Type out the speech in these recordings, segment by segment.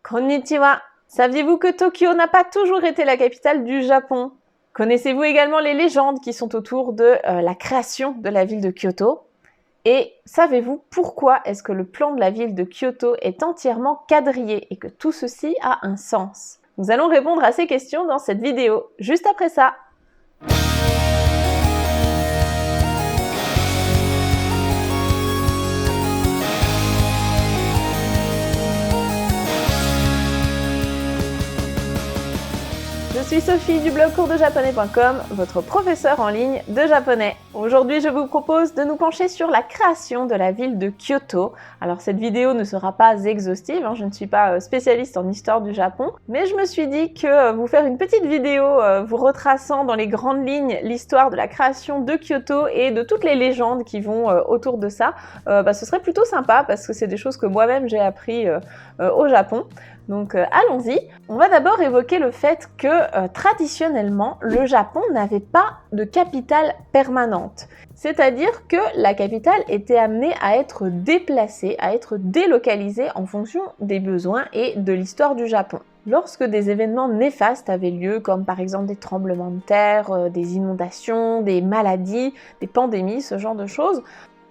Konnichiwa. Saviez-vous que Tokyo n'a pas toujours été la capitale du Japon? Connaissez-vous également les légendes qui sont autour de la création de la ville de Kyoto? Et savez-vous pourquoi est-ce que le plan de la ville de Kyoto est entièrement quadrillé et que tout ceci a un sens? Nous allons répondre à ces questions dans cette vidéo, juste après ça. Je suis Sophie du blog coursdejaponais.com, votre professeur en ligne de japonais. Aujourd'hui, je vous propose de nous pencher sur la création de la ville de Kyoto. Alors cette vidéo ne sera pas exhaustive, je ne suis pas spécialiste en histoire du Japon, mais je me suis dit que vous faire une petite vidéo vous retraçant dans les grandes lignes l'histoire de la création de Kyoto et de toutes les légendes qui vont autour de ça, ce serait plutôt sympa parce que c'est des choses que moi-même j'ai appris au Japon. Donc allons-y. On va d'abord évoquer le fait que traditionnellement, le Japon n'avait pas de capitale permanente. C'est-à-dire que la capitale était amenée à être déplacée, à être délocalisée en fonction des besoins et de l'histoire du Japon. Lorsque des événements néfastes avaient lieu, comme par exemple des tremblements de terre, des inondations, des maladies, des pandémies, ce genre de choses,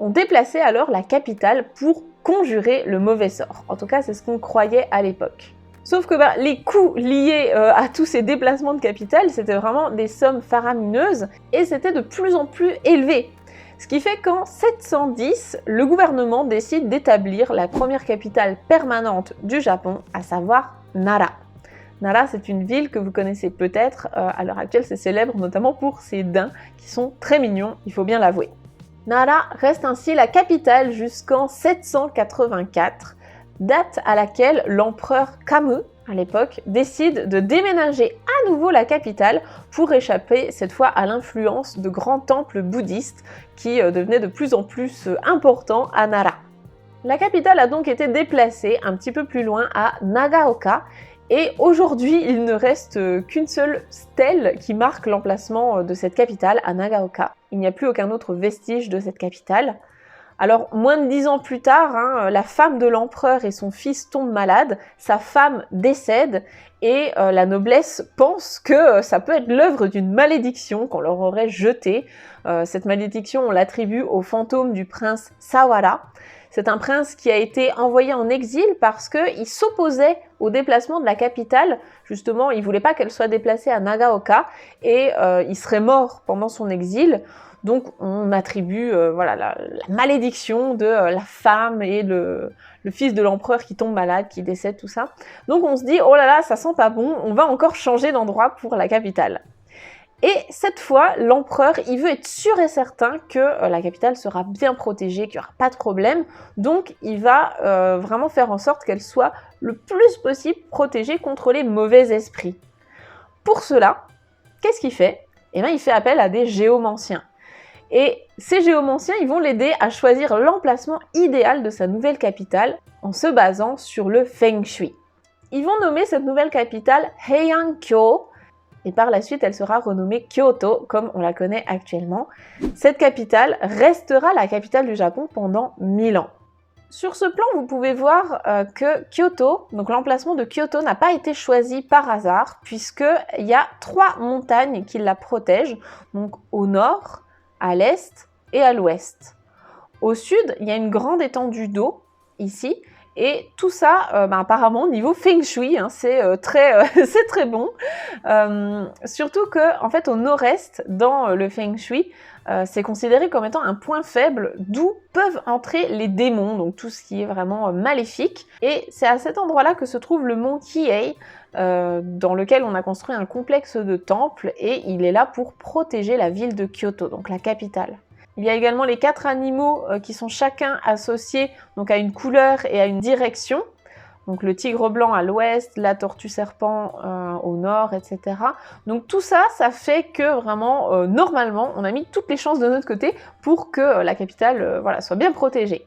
on déplaçait alors la capitale pour conjurer le mauvais sort. En tout cas, c'est ce qu'on croyait à l'époque. Sauf que les coûts liés à tous ces déplacements de capitale, c'était vraiment des sommes faramineuses et c'était de plus en plus élevé. Ce qui fait qu'en 710, le gouvernement décide d'établir la première capitale permanente du Japon, à savoir Nara. Nara, c'est une ville que vous connaissez peut-être. À l'heure actuelle, c'est célèbre notamment pour ses daims qui sont très mignons, il faut bien l'avouer. Nara reste ainsi la capitale jusqu'en 784, date à laquelle l'empereur Kame, à l'époque, décide de déménager à nouveau la capitale pour échapper cette fois à l'influence de grands temples bouddhistes qui devenaient de plus en plus importants à Nara. La capitale a donc été déplacée un petit peu plus loin à Nagaoka. Et aujourd'hui, il ne reste qu'une seule stèle qui marque l'emplacement de cette capitale à Nagaoka. Il n'y a plus aucun autre vestige de cette capitale. Alors, moins de 10 ans plus tard, la femme de l'empereur et son fils tombent malades, sa femme décède et la noblesse pense que ça peut être l'œuvre d'une malédiction qu'on leur aurait jetée. Cette malédiction, on l'attribue au fantôme du prince Sawara. C'est un prince qui a été envoyé en exil parce qu'il s'opposait au déplacement de la capitale. Justement, il ne voulait pas qu'elle soit déplacée à Nagaoka et il serait mort pendant son exil. Donc on attribue la malédiction de la femme et le fils de l'empereur qui tombe malade, qui décède, tout ça. Donc on se dit, oh là là, ça sent pas bon, on va encore changer d'endroit pour la capitale. Et cette fois, l'empereur, il veut être sûr et certain que la capitale sera bien protégée, qu'il n'y aura pas de problème. Donc, il va vraiment faire en sorte qu'elle soit le plus possible protégée contre les mauvais esprits. Pour cela, qu'est-ce qu'il fait? Il fait appel à des géomanciens. Et ces géomanciens, ils vont l'aider à choisir l'emplacement idéal de sa nouvelle capitale en se basant sur le Feng Shui. Ils vont nommer cette nouvelle capitale Heian-kyo, et par la suite, elle sera renommée Kyoto, comme on la connaît actuellement. Cette capitale restera la capitale du Japon pendant 1000 ans. Sur ce plan, vous pouvez voir que Kyoto, donc l'emplacement de Kyoto, n'a pas été choisi par hasard, puisqu'il y a 3 montagnes qui la protègent, donc au nord, à l'est et à l'ouest. Au sud, il y a une grande étendue d'eau, ici, et tout ça, apparemment, niveau Feng Shui, c'est très bon. Surtout que, en fait, au nord-est, dans le Feng Shui, c'est considéré comme étant un point faible d'où peuvent entrer les démons, donc tout ce qui est vraiment maléfique. Et c'est à cet endroit-là que se trouve le mont Kihei, dans lequel on a construit un complexe de temples, et il est là pour protéger la ville de Kyoto, donc la capitale. Il y a également les 4 animaux qui sont chacun associés donc à une couleur et à une direction. Donc le tigre blanc à l'ouest, la tortue serpent au nord, etc. Donc tout ça, ça fait que vraiment, normalement, on a mis toutes les chances de notre côté pour que la capitale soit bien protégée.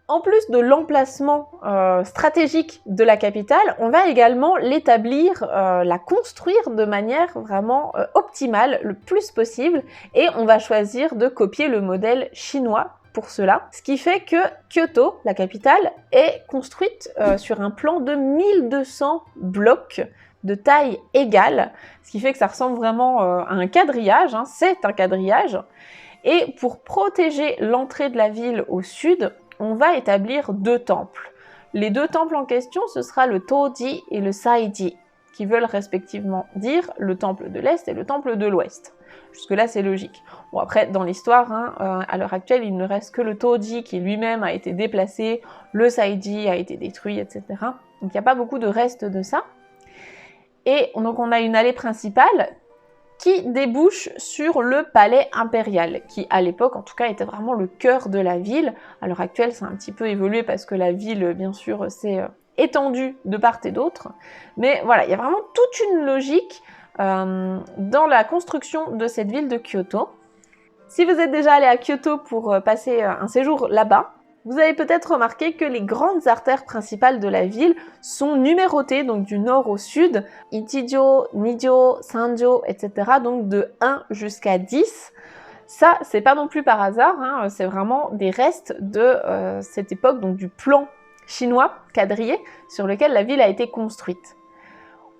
En plus de l'emplacement stratégique de la capitale, on va également l'établir, la construire de manière vraiment optimale, le plus possible, et on va choisir de copier le modèle chinois pour cela. Ce qui fait que Kyoto, la capitale, est construite sur un plan de 1200 blocs de taille égale, ce qui fait que ça ressemble vraiment à un quadrillage, hein, c'est un quadrillage. Et pour protéger l'entrée de la ville au sud, on va établir 2 temples. Les 2 temples en question, ce sera le Toji et le Saiji, qui veulent respectivement dire le temple de l'Est et le temple de l'Ouest. Jusque-là, c'est logique. Bon, après, dans l'histoire, hein, à l'heure actuelle, il ne reste que le Toji qui lui-même a été déplacé, le Saiji a été détruit, etc. Donc, il n'y a pas beaucoup de restes de ça. Et donc, on a une allée principale qui débouche sur le palais impérial, qui à l'époque, en tout cas, était vraiment le cœur de la ville. À l'heure actuelle, ça a un petit peu évolué parce que la ville, bien sûr, s'est étendue de part et d'autre. Mais voilà, il y a vraiment toute une logique dans la construction de cette ville de Kyoto. Si vous êtes déjà allé à Kyoto pour passer un séjour là-bas, vous avez peut-être remarqué que les grandes artères principales de la ville sont numérotées, donc du nord au sud, Ichijo, Nijo, Sanjo, etc., donc de 1 jusqu'à 10. Ça, c'est pas non plus par hasard, hein, c'est vraiment des restes de cette époque, donc du plan chinois quadrillé sur lequel la ville a été construite.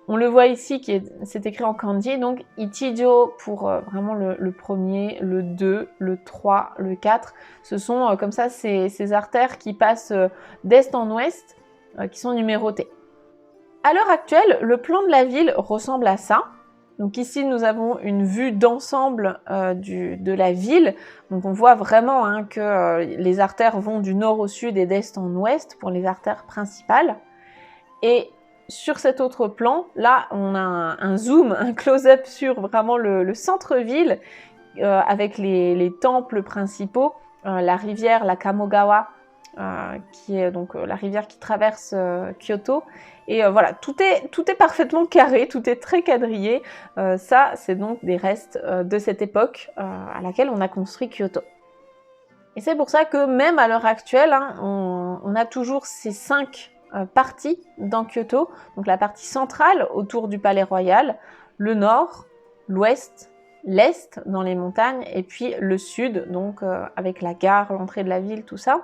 On le voit ici, c'est écrit en kanji, donc Ichijo pour vraiment le premier, le 2, le 3, le 4. Ce sont comme ça ces artères qui passent d'est en ouest, qui sont numérotées. À l'heure actuelle, le plan de la ville ressemble à ça. Donc ici, nous avons une vue d'ensemble de la ville. Donc on voit vraiment hein, que les artères vont du nord au sud et d'est en ouest pour les artères principales. Et sur cet autre plan, là, on a un zoom, un close-up sur vraiment le centre-ville avec les temples principaux, la rivière, la Kamogawa, qui est donc la rivière qui traverse Kyoto. Et voilà, tout est parfaitement carré, tout est très quadrillé. Ça, c'est donc des restes de cette époque à laquelle on a construit Kyoto. Et c'est pour ça que même à l'heure actuelle, hein, on a toujours ces 5 parties dans Kyoto, donc la partie centrale autour du palais royal, le nord, l'ouest, l'est dans les montagnes et puis le sud, donc avec la gare, l'entrée de la ville, tout ça.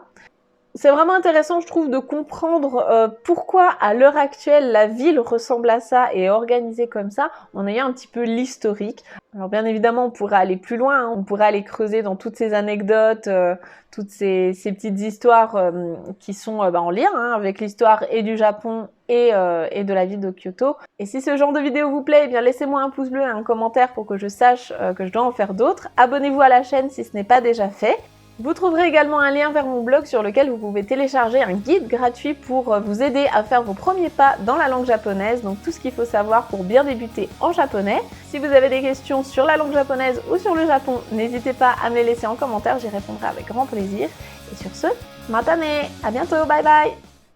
C'est vraiment intéressant, je trouve, de comprendre pourquoi à l'heure actuelle la ville ressemble à ça et est organisée comme ça, en ayant un petit peu l'historique. Alors bien évidemment, on pourrait aller plus loin, hein, on pourrait aller creuser dans toutes ces anecdotes, toutes ces petites histoires qui sont en lien hein, avec l'histoire et du Japon et de la ville de Kyoto. Et si ce genre de vidéo vous plaît, eh bien laissez-moi un pouce bleu et un commentaire pour que je sache que je dois en faire d'autres. Abonnez-vous à la chaîne si ce n'est pas déjà fait. Vous trouverez également un lien vers mon blog sur lequel vous pouvez télécharger un guide gratuit pour vous aider à faire vos premiers pas dans la langue japonaise, donc tout ce qu'il faut savoir pour bien débuter en japonais. Si vous avez des questions sur la langue japonaise ou sur le Japon, n'hésitez pas à me les laisser en commentaire, j'y répondrai avec grand plaisir. Et sur ce, matane, à bientôt, bye bye!